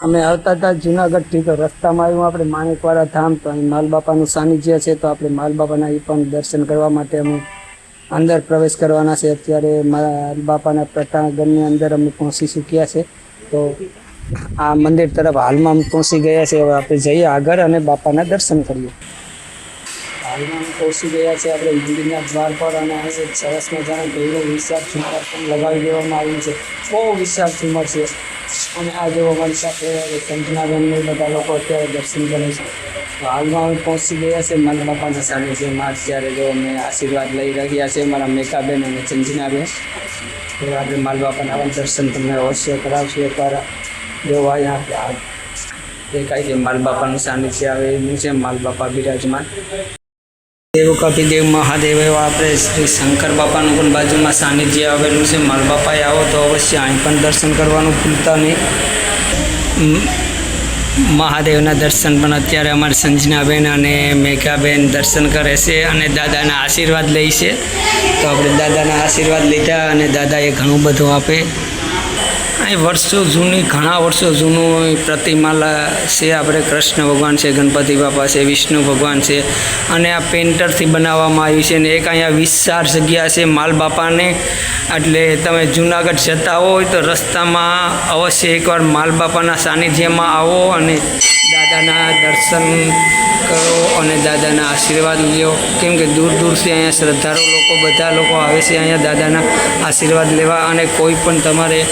અમે આવતા હતા જુનાગઢથી, તો રસ્તામાં આવ્યું આપણે માણેકવાડા ધામ, તો અહીં માલબાપાનું સાનિધ્ય છે, તો આપણે માલબાપાના એ પણ દર્શન કરવા માટે અમે અંદર પ્રવેશ કરવાના છે. અત્યારે માલબાપાના પ્રતાંગણની અંદર અમે પહોંચી ચૂક્યા છે. તો આ મંદિર તરફ હાલમાં અમે પહોંચી ગયા છે. હવે આપણે જઈએ આગળ અને બાપાના દર્શન કરીએ. હાલમાં અમે પહોંચી ગયા છે આપણે મંદિરના દ્વાર પર, અને અહીં સરસ મજાના ગૌરવ વિશાળ ઝુમર પણ લગાવી દેવામાં આવ્યું છે. બહુ વિશાળ ઝુમર છે. અને આ જો અમારી સાથે સંજનાબેનને બધા લોકો અત્યારે દર્શન કરે છે. તો હાલમાં અમે પહોંચી ગયા છે માલબાપાના સાનિધ્યમાં. અત્યારે જો અમે આશીર્વાદ લઈ રહ્યા છે મારા મેકાબેન અને સંજનાબેન. તો આપણે માલબાપાના દર્શન તમને અવશ્ય કરાવશું એકવાર. જોવા અહીંયા દેખાય છે માલબાપાનું સાનિધ્ય આવેલું છે, માલબાપા બિરાજમાન. દેવ કપિદેવ મહાદેવ એવા આપણે શ્રી શંકર બાપાનું પણ બાજુમાં સાનિધ્ય આવેલું છે. માલબાપાએ આવો તો અવશ્ય અહીં પણ દર્શન કરવાનું ભૂલતા નહીં. મહાદેવના દર્શન પણ અત્યારે અમારી સંજનાબેન અને મેઘાબેન દર્શન કરે છે અને દાદાના આશીર્વાદ લે છે. તો આપણે દાદાના આશીર્વાદ લીધા અને દાદાએ ઘણું બધું આપે. અહીં વર્ષો જૂની, ઘણા વર્ષો જૂનું પ્રતિમા છે. આપણે કૃષ્ણ ભગવાન છે, ગણપતિ બાપા છે, વિષ્ણુ ભગવાન છે, અને આ પેન્ટરથી બનાવવામાં આવ્યું છે. અને એક અહીંયા વિશાળ જગ્યા છે માલબાપાને. એટલે તમે જુનાગઢ જતા હોય તો રસ્તામાં અવશ્ય એકવાર માલબાપાના સાનિધ્યમાં આવો અને દાદાના દર્શન કરો અને દાદાના આશીર્વાદ લ્યો. કેમ કે દૂર દૂરથી અહીંયા શ્રદ્ધાળુ લોકો, બધા લોકો આવે છે અહીંયા દાદાના આશીર્વાદ લેવા. અને કોઈ પણ તમારે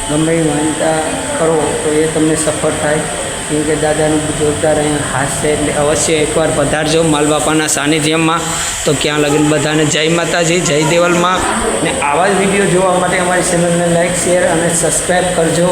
ગમે એ માનતા કરો તો એ તમને સફળ થાય. કેમ કે દાદાનું જોરદાર અહીંયા ખાસ છે. એટલે અવશ્ય એકવાર પધારજો માલબાપાના સાનિધ્યમાં. તો ક્યાં લગીને બધાને જય માતાજી, જય દેવલમાં. ને આવા જ વિડીયો જોવા માટે અમારી ચેનલને લાઈક, શેર અને સબસ્ક્રાઈબ કરજો.